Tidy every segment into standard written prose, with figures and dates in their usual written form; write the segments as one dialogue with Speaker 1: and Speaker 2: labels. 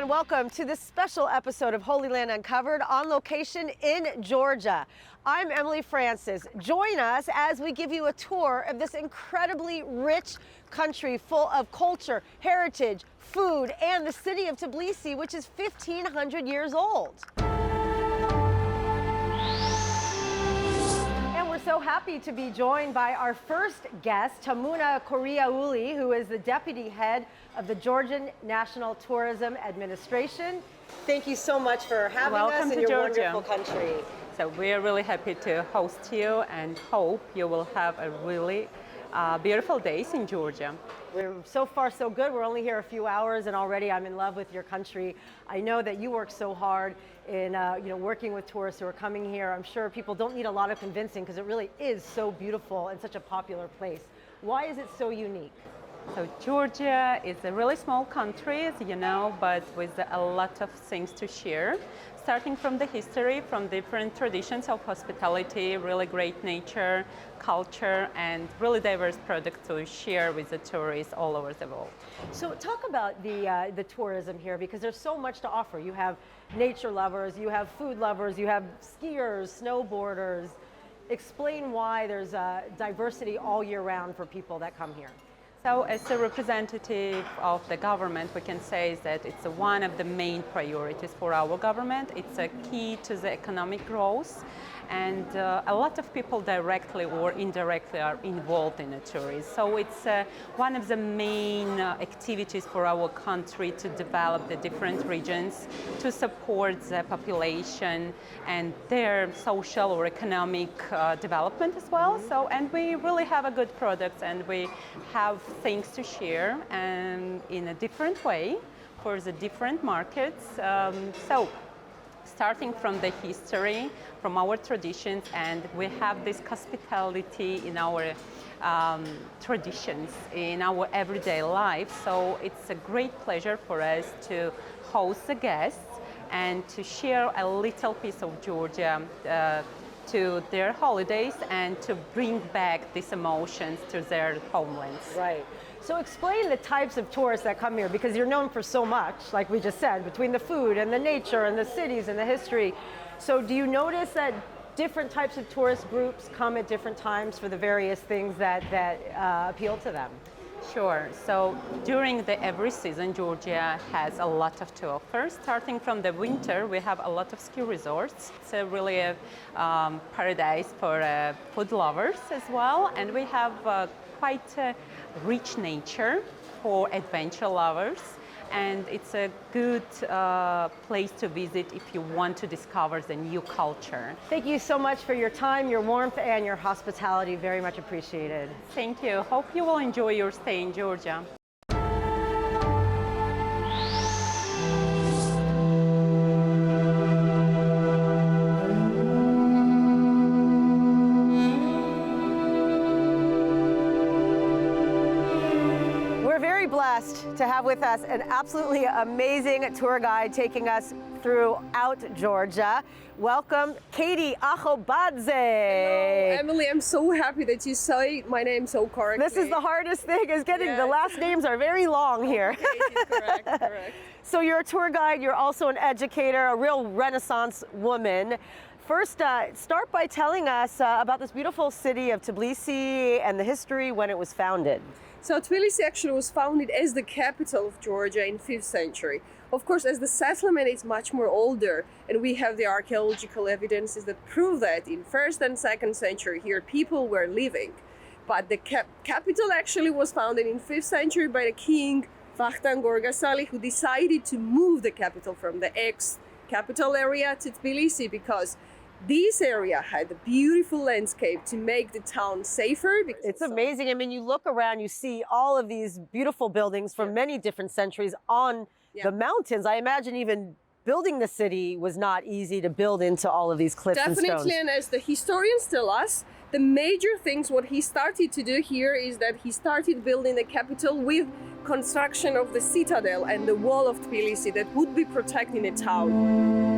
Speaker 1: and welcome to this special episode of Holyland Uncovered on location in Georgia. I'm Emily Francis. Join us as we give you a tour of this incredibly rich country full of culture, heritage, food, and the city of Tbilisi, which is 1,500 years old. We're so happy to be joined by our first guest, Tamuna Koreauli, who is the Deputy Head of the Georgian National Tourism Administration. Thank you so much for having us in your
Speaker 2: Georgia.
Speaker 1: wonderful country.
Speaker 2: So we're really happy to host you and hope you will have a really beautiful days in Georgia.
Speaker 1: We're so far so good. We're only here a few hours and already I'm in love with your country. I know that you work so hard in working with tourists who are coming here. I'm sure people don't need a lot of convincing because it really is so beautiful and such a popular place. Why is it so unique?
Speaker 2: So Georgia is a really small country, as you know, but with a lot of things to share. Starting from the history, from different traditions of hospitality, really great nature, culture, and really diverse products to share with the tourists all over the world.
Speaker 1: So talk about the tourism here, because there's so much to offer. You have nature lovers, you have food lovers, you have skiers, snowboarders. Explain why there's diversity all year round for people that come here.
Speaker 2: So as a representative of the government, we can say that it's one of the main priorities for our government. It's a key to the economic growth, and a lot of people directly or indirectly are involved in the tourism. So it's one of the main activities for our country to develop the different regions, to support the population and their social or economic development as well. So, and we really have a good product, and we have things to share and in a different way for the different markets. So starting from the history, from our traditions, and we have this hospitality in our traditions, in our everyday life. So it's a great pleasure for us to host the guests and to share a little piece of Georgia to their holidays and to bring back these emotions to their homelands.
Speaker 1: Right. So explain the types of tourists that come here, because you're known for so much, like we just said, between the food and the nature and the cities and the history. So do you notice that different types of tourist groups come at different times for the various things that appeal to them?
Speaker 2: Sure. So during every season, Georgia has a lot to offer. Starting from the winter, we have a lot of ski resorts. It's really a paradise for food lovers as well. And we have quite a rich nature for adventure lovers. And it's a good place to visit if you want to discover the new culture.
Speaker 1: Thank you so much for your time, your warmth, and your hospitality. Very much appreciated.
Speaker 2: Thank you. Hope you will enjoy your stay in Georgia.
Speaker 1: Blessed to have with us an absolutely amazing tour guide taking us throughout Georgia. Welcome, Katie Achobadze.
Speaker 3: Hello, Emily. I'm so happy that you say my name so correctly.
Speaker 1: This is the hardest thing, is getting the last names are very long here.
Speaker 3: Okay, correct.
Speaker 1: So you're a tour guide, you're also an educator, a real Renaissance woman. First, start by telling us about this beautiful city of Tbilisi and the history when it was founded.
Speaker 3: So Tbilisi actually was founded as the capital of Georgia in 5th century. Of course, as the settlement is much more older, and we have the archaeological evidences that prove that in 1st and 2nd century here people were living. But the capital actually was founded in 5th century by the king Vahtan Gorgasali, who decided to move the capital from the ex-capital area to Tbilisi because this area had a beautiful landscape to make the town safer.
Speaker 1: It's amazing. I mean, you look around, you see all of these beautiful buildings from many different centuries on the mountains. I imagine even building the city was not easy to build into all of these cliffs and stones.
Speaker 3: Definitely, and as the historians tell us, the major things what he started to do here is that he started building the capital with construction of the citadel and the wall of Tbilisi that would be protecting the town.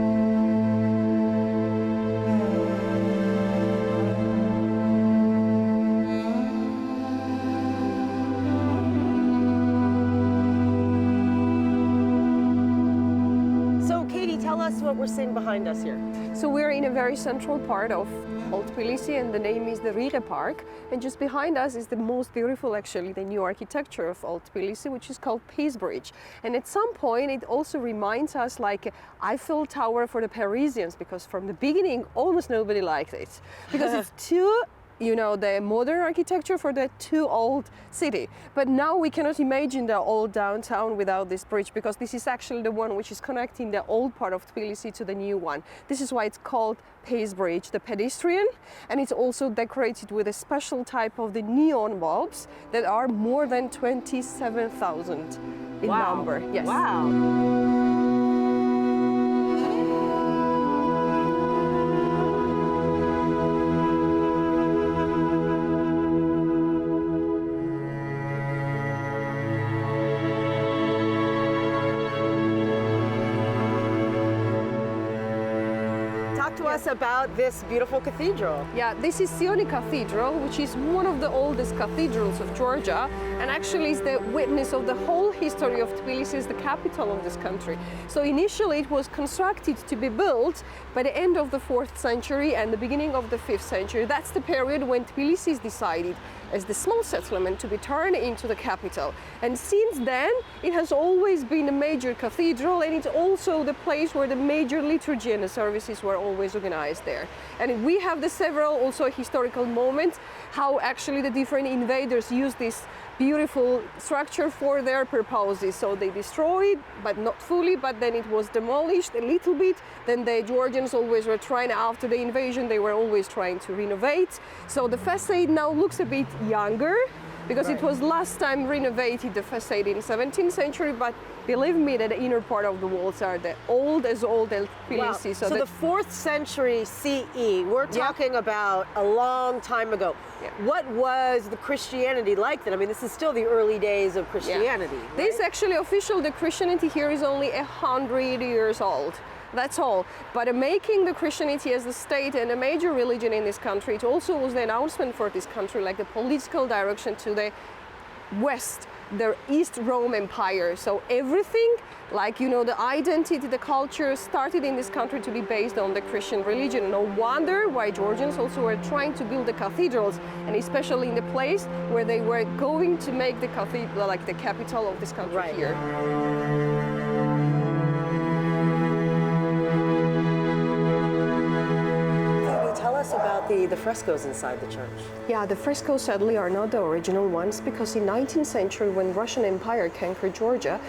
Speaker 1: what we're seeing behind us here?
Speaker 3: So we're in a very central part of Old Tbilisi, and the name is the Rire Park. And just behind us is the most beautiful, actually, the new architecture of Old Tbilisi, which is called Peace Bridge. And at some point, it also reminds us like Eiffel Tower for the Parisians, because from the beginning, almost nobody liked it, because it's too, you know, the modern architecture for the too old city. But now we cannot imagine the old downtown without this bridge, because this is actually the one which is connecting the old part of Tbilisi to the new one. This is why it's called Peace Bridge, the pedestrian, and it's also decorated with a special type of the neon bulbs that are more than 27,000 in number. Yes.
Speaker 1: Wow. To us about this beautiful cathedral.
Speaker 3: Yeah, this is Sioni Cathedral, which is one of the oldest cathedrals of Georgia, and actually is the witness of the whole history of Tbilisi as the capital of this country. So initially it was constructed to be built by the end of the 4th century and the beginning of the 5th century. That's the period when Tbilisi is decided as the small settlement to be turned into the capital. And since then, it has always been a major cathedral, and it's also the place where the major liturgy and the services were always organized there. And we have the several also historical moments how actually the different invaders used this beautiful structure for their purposes. So they destroyed, but not fully, but then it was demolished a little bit. Then the Georgians always were trying, after the invasion, they were always trying to renovate. So the facade now looks a bit younger, because it was last time renovated, the facade in 17th century, but believe me that the inner part of the walls are the old as old as Tbilisi.
Speaker 1: Wow. So the 4th century CE, we're talking about a long time ago.
Speaker 3: Yeah.
Speaker 1: What was the Christianity like then? I mean, this is still the early days of Christianity. Right?
Speaker 3: This actually official, the Christianity here is only 100 years old. That's all. But making the Christianity as the state and a major religion in this country, it also was the announcement for this country, like the political direction to the West, the East Rome Empire. So everything, like, you know, the identity, the culture started in this country to be based on the Christian religion. No wonder why Georgians also were trying to build the cathedrals, and especially in the place where they were going to make the cathedral, like the capital of this country here.
Speaker 1: Tell us about the frescoes inside the church.
Speaker 3: Yeah, the frescoes sadly are not the original ones, because in 19th century, when Russian Empire conquered Georgia,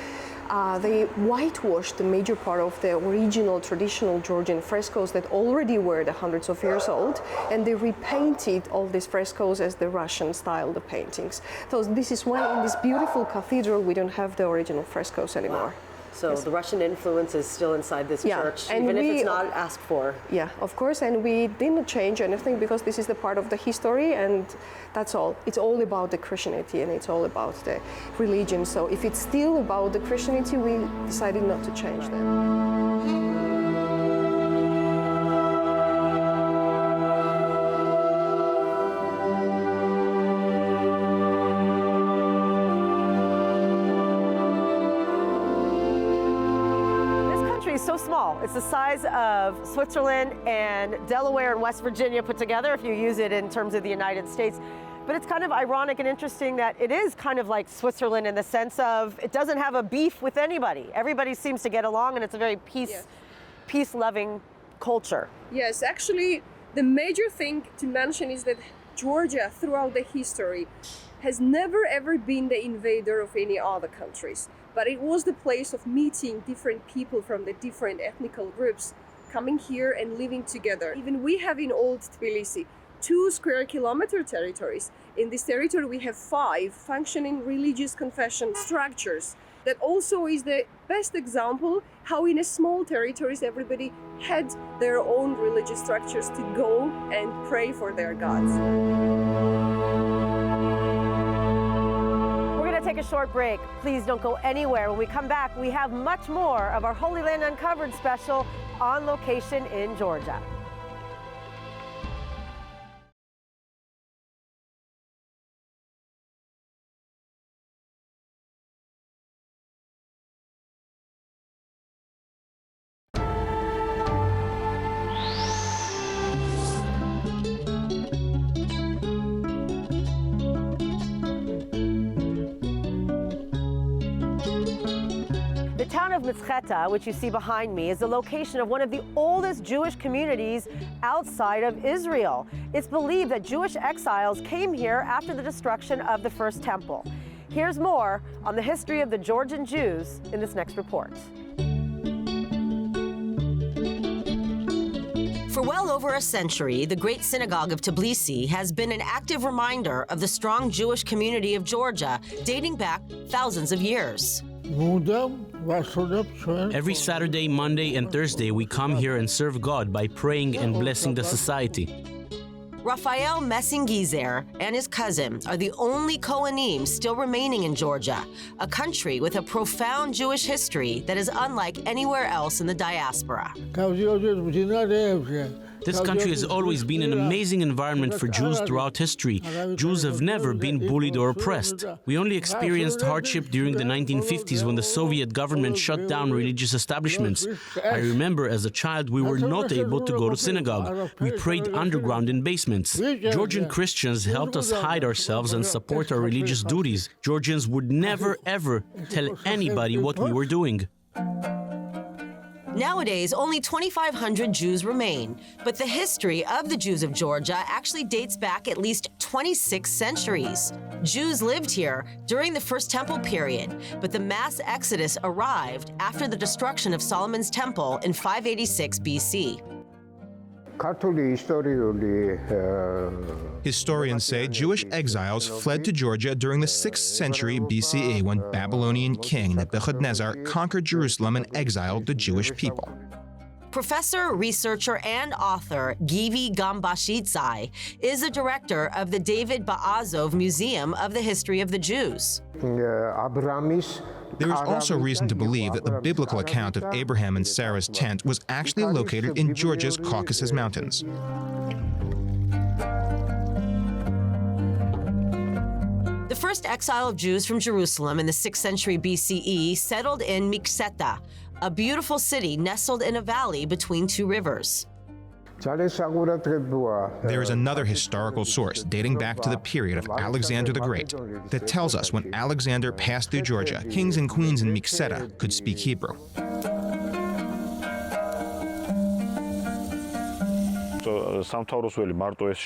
Speaker 3: they whitewashed the major part of the original traditional Georgian frescoes that already were the hundreds of years old, and they repainted all these frescoes as the Russian style, the paintings. So this is why in this beautiful cathedral we don't have the original frescoes anymore.
Speaker 1: So the Russian influence is still inside this church,
Speaker 3: and
Speaker 1: even if it's not asked for.
Speaker 3: Yeah, of course, and we didn't change anything because this is the part of the history, and that's all. It's all about the Christianity, and it's all about the religion. So if it's still about the Christianity, we decided not to change that.
Speaker 1: So small. It's the size of Switzerland and Delaware and West Virginia put together, if you use it in terms of the United States. But it's kind of ironic and interesting that it is kind of like Switzerland in the sense of it doesn't have a beef with anybody. Everybody seems to get along, and it's a very peace-loving culture.
Speaker 3: Yes, actually, the major thing to mention is that Georgia, throughout the history, has never ever been the invader of any other countries. But it was the place of meeting different people from the different ethnical groups coming here and living together. Even we have in Old Tbilisi 2 square kilometer territories. In this territory we have 5 functioning religious confession structures. That also is the best example how in a small territories everybody had their own religious structures to go and pray for their gods.
Speaker 1: Take a short break. Please don't go anywhere. When we come back, we have much more of our Holy Land Uncovered special on location in Georgia. town of Mizcheta, which you see behind me, is the location of one of the oldest Jewish communities outside of Israel. It's believed that Jewish exiles came here after the destruction of the First Temple. Here's more on the history of the Georgian Jews in this next report. For well over a century, the Great Synagogue of Tbilisi has been an active reminder of the strong Jewish community of Georgia, dating back thousands of years.
Speaker 4: Every Saturday, Monday, and Thursday, we come here and serve God by praying and blessing the society.
Speaker 1: Raphael Messingizer and his cousin are the only Kohanim still remaining in Georgia, a country with a profound Jewish history that is unlike anywhere else in the diaspora.
Speaker 4: This country has always been an amazing environment for Jews throughout history. Jews have never been bullied or oppressed. We only experienced hardship during the 1950s when the Soviet government shut down religious establishments. I remember as a child we were not able to go to synagogue. We prayed underground in basements. Georgian Christians helped us hide ourselves and support our religious duties. Georgians would never ever tell anybody what we were doing.
Speaker 1: Nowadays, only 2,500 Jews remain, but the history of the Jews of Georgia actually dates back at least 26 centuries. Jews lived here during the First Temple period, but the mass exodus arrived after the destruction of Solomon's Temple in 586 BC.
Speaker 5: Historians say Jewish exiles fled to Georgia during the 6th century BCE when Babylonian king Nebuchadnezzar conquered Jerusalem and exiled the Jewish people.
Speaker 1: Professor, researcher, and author Givi Gambashidze is the director of the David Ba'azov Museum of the History of the Jews.
Speaker 5: There is also reason to believe that the biblical account of Abraham and Sarah's tent was actually located in Georgia's Caucasus Mountains.
Speaker 1: The first exile of Jews from Jerusalem in the 6th century BCE settled in Mizcheta, a beautiful city nestled in a valley between two rivers.
Speaker 5: There is another historical source dating back to the period of Alexander the Great that tells us when Alexander passed through Georgia, kings and queens in Mizcheta could speak Hebrew.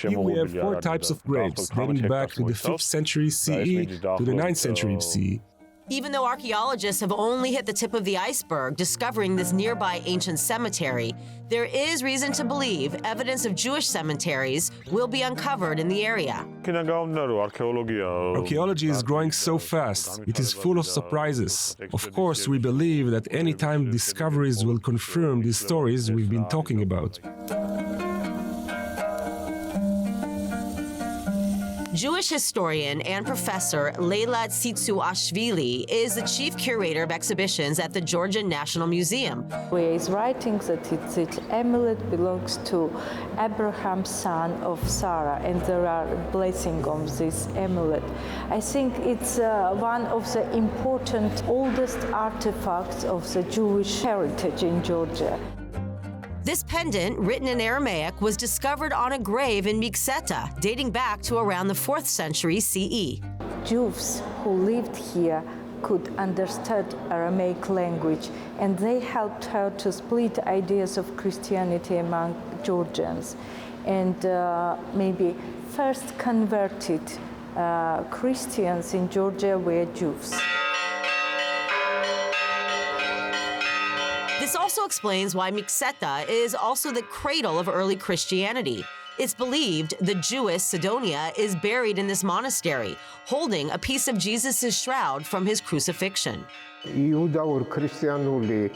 Speaker 6: Here we have 4 types of grapes, dating back to the 5th century CE to the 9th century CE.
Speaker 1: Even though archaeologists have only hit the tip of the iceberg discovering this nearby ancient cemetery, there is reason to believe evidence of Jewish cemeteries will be uncovered in the area.
Speaker 6: Archaeology is growing so fast, it is full of surprises. Of course, we believe that any time discoveries will confirm these stories we've been talking about.
Speaker 1: Jewish historian and professor Leila Tsitsuashvili is the chief curator of exhibitions at the Georgian National Museum.
Speaker 7: He is writing that its amulet belongs to Abraham's son of Sarah, and there are blessings on this amulet. I think it's one of the important, oldest artifacts of the Jewish heritage in Georgia.
Speaker 1: This pendant, written in Aramaic, was discovered on a grave in Mizcheta, dating back to around the 4th century CE.
Speaker 7: Jews who lived here could understand Aramaic language, and they helped her to split ideas of Christianity among Georgians. And maybe first converted Christians in Georgia were Jews.
Speaker 1: This also explains why Mizcheta is also the cradle of early Christianity. It's believed the Jewess Sidonia is buried in this monastery, holding a piece of Jesus' shroud from his crucifixion.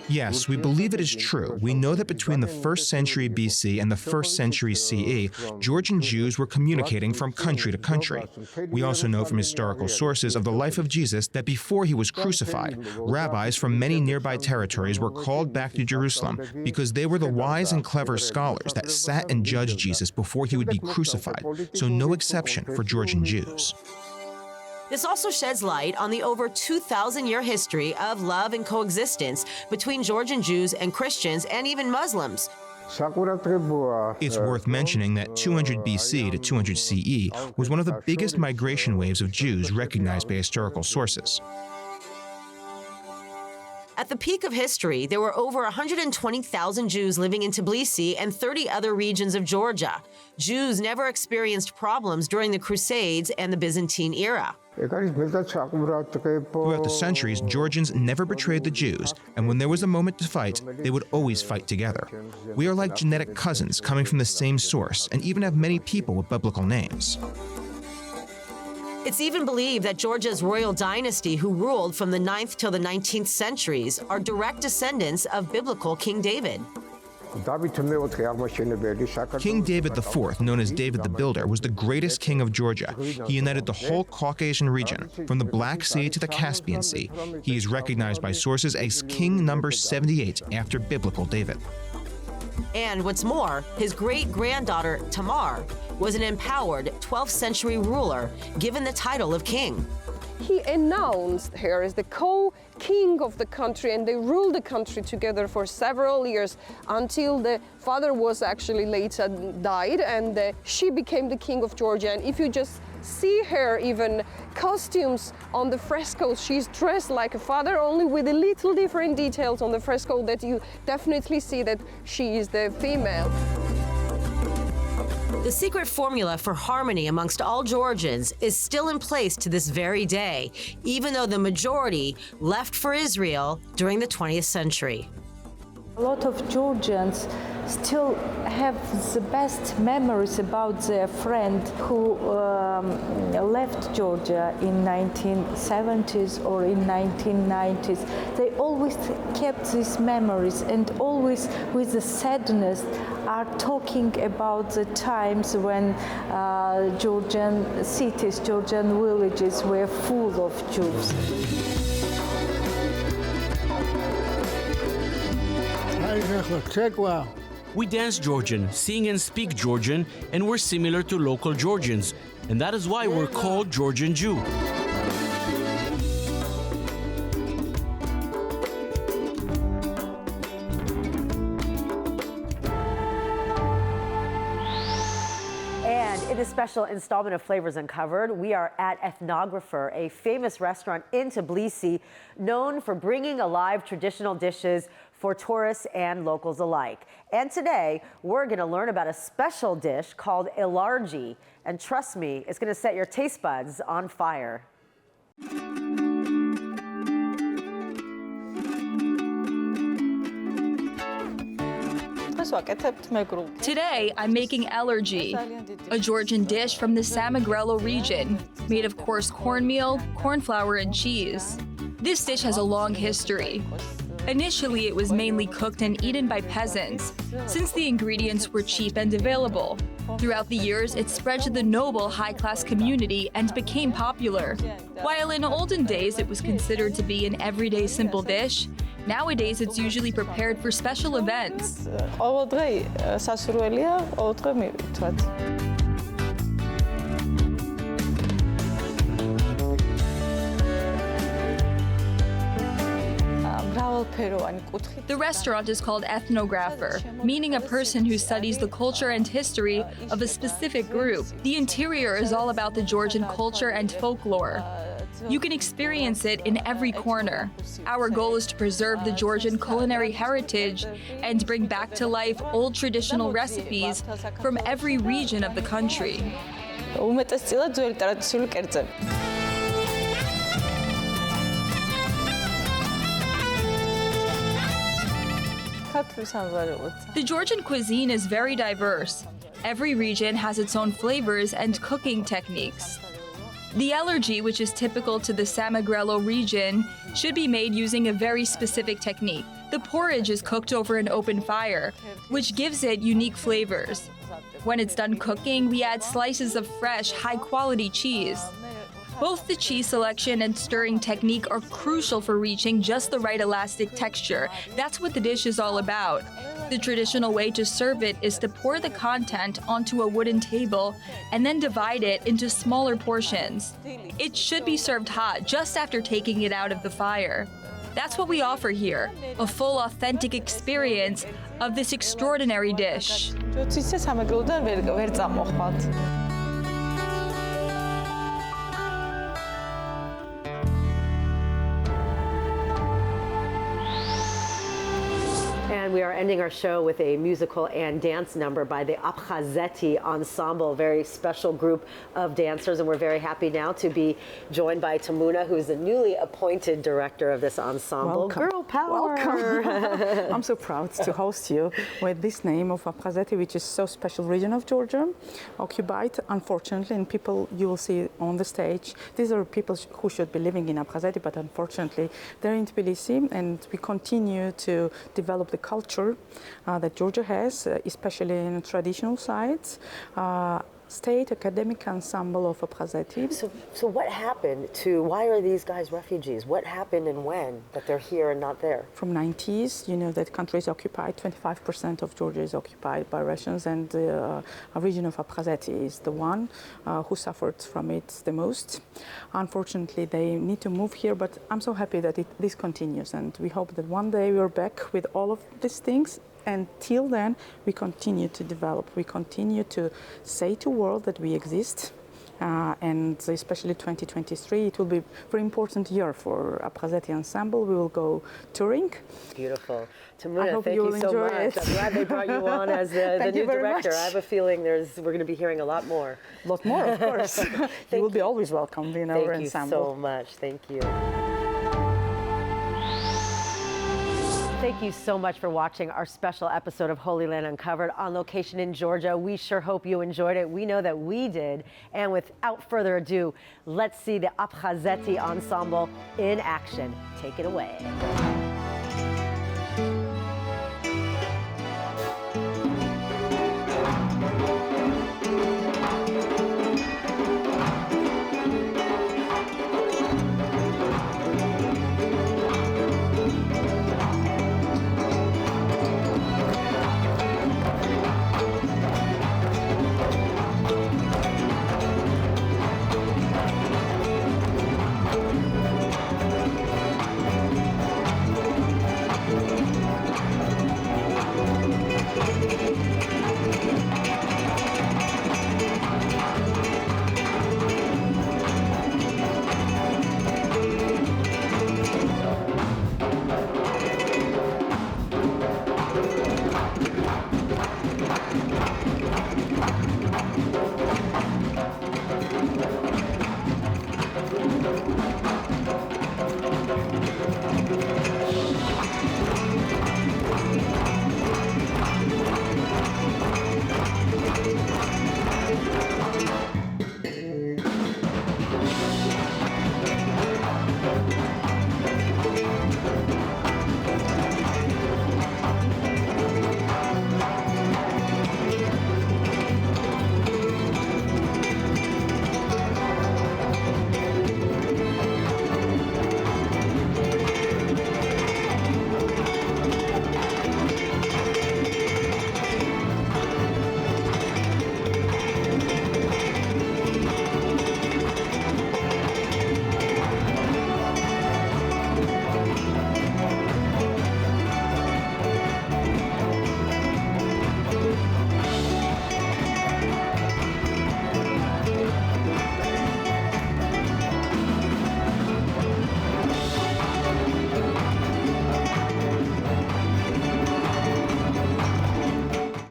Speaker 5: Yes, we believe it is true. We know that between the 1st century BC and the 1st century CE, Georgian Jews were communicating from country to country. We also know from historical sources of the life of Jesus that before he was crucified, rabbis from many nearby territories were called back to Jerusalem because they were the wise and clever scholars that sat and judged Jesus before he would be crucified, so no exception for Georgian Jews.
Speaker 1: This also sheds light on the over 2,000-year history of love and coexistence between Georgian Jews and Christians and even Muslims.
Speaker 5: It's worth mentioning that 200 BC to 200 CE was one of the biggest migration waves of Jews recognized by historical sources.
Speaker 1: At the peak of history, there were over 120,000 Jews living in Tbilisi and 30 other regions of Georgia. Jews never experienced problems during the Crusades and the Byzantine era.
Speaker 5: Throughout the centuries, Georgians never betrayed the Jews, and when there was a moment to fight, they would always fight together. We are like genetic cousins coming from the same source, and even have many people with biblical names.
Speaker 1: It's even believed that Georgia's royal dynasty, who ruled from the 9th till the 19th centuries, are direct descendants of biblical King David.
Speaker 5: King David IV, known as David the Builder, was the greatest king of Georgia. He united the whole Caucasian region, from the Black Sea to the Caspian Sea. He is recognized by sources as King number 78 after biblical David.
Speaker 1: And what's more, his great-granddaughter, Tamar, was an empowered 12th century ruler given the title of king.
Speaker 3: He announced her as the co-king of the country, and they ruled the country together for several years until the father was actually later died, and she became the king of Georgia. And if you just see her even costumes on the frescoes, she's dressed like a father, only with a little different details on the fresco that you definitely see that she is the female.
Speaker 1: The secret formula for harmony amongst all Georgians is still in place to this very day, even though the majority left for Israel during the 20th century.
Speaker 7: A lot of Georgians still have the best memories about their friend who left Georgia in 1970s or in 1990s. They always kept these memories and always with the sadness are talking about the times when Georgian cities, Georgian villages were full of Jews.
Speaker 4: We dance Georgian, sing and speak Georgian, and we're similar to local Georgians. And that is why we're called Georgian Jew.
Speaker 1: And in a special installment of Flavors Uncovered, we are at Ethnographer, a famous restaurant in Tbilisi known for bringing alive traditional dishes for tourists and locals alike. And today, we're going to learn about a special dish called elargi. And trust me, it's going to set your taste buds on fire.
Speaker 8: Today, I'm making elargi, a Georgian dish from the Samegrelo region, made of coarse cornmeal, corn flour, and cheese. This dish has a long history. Initially, it was mainly cooked and eaten by peasants, since the ingredients were cheap and available. Throughout the years, it spread to the noble high-class community and became popular. While in olden days it was considered to be an everyday simple dish, nowadays it's usually prepared for special events. The restaurant is called ethnographer, meaning a person who studies the culture and history of a specific group. The interior is all about the Georgian culture and folklore. You can experience it in every corner. Our goal is to preserve the Georgian culinary heritage and bring back to life old traditional recipes from every region of the country. The Georgian cuisine is very diverse. Every region has its own flavors and cooking techniques. The elargi, which is typical to the Samegrelo region, should be made using a very specific technique. The porridge is cooked over an open fire, which gives it unique flavors. When it's done cooking, we add slices of fresh, high-quality cheese. Both the cheese selection and stirring technique are crucial for reaching just the right elastic texture. That's what the dish is all about. The traditional way to serve it is to pour the content onto a wooden table and then divide it into smaller portions. It should be served hot just after taking it out of the fire. That's what we offer here, a full authentic experience of this extraordinary dish.
Speaker 1: And we are ending our show with a musical and dance number by the Abkhazeti Ensemble, a very special group of dancers. And we're very happy now to be joined by Tamuna, who is the newly appointed director of this ensemble.
Speaker 9: Welcome.
Speaker 1: Girl power!
Speaker 9: Welcome. I'm so proud to host you with this name of Abkhazeti, which is so special region of Georgia, occupied, unfortunately, and people you will see on the stage. These are people who should be living in Abkhazeti, but unfortunately, they're in Tbilisi, and we continue to develop the culture that Georgia has, especially in traditional sites. State academic ensemble of Abkhazeti.
Speaker 1: So what happened why are these guys refugees? What happened and when that they're here and not there?
Speaker 9: From 90s, you know that country is occupied, 25% of Georgia is occupied by Russians, and the region of Abkhazeti is the one who suffered from it the most. Unfortunately, they need to move here, but I'm so happy that this continues, and we hope that one day we're back with all of these things. And till then, we continue to develop. We continue to say to the world that we exist. And especially 2023, it will be a very important year for Abkhazeti Ensemble. We will go touring.
Speaker 1: Beautiful. Tamuna, thank
Speaker 9: you
Speaker 1: you so much.
Speaker 9: it.
Speaker 1: I'm glad they brought you on as the new director. I have a feeling we're going to be hearing a lot more.
Speaker 9: A lot more, of course. You will be always welcome in our ensemble.
Speaker 1: Thank you so much. Thank you. Thank you so much for watching our special episode of Holyland Uncovered on location in Georgia. We sure hope you enjoyed it. We know that we did. And without further ado, let's see the Abkhazeti Ensemble in action. Take it away.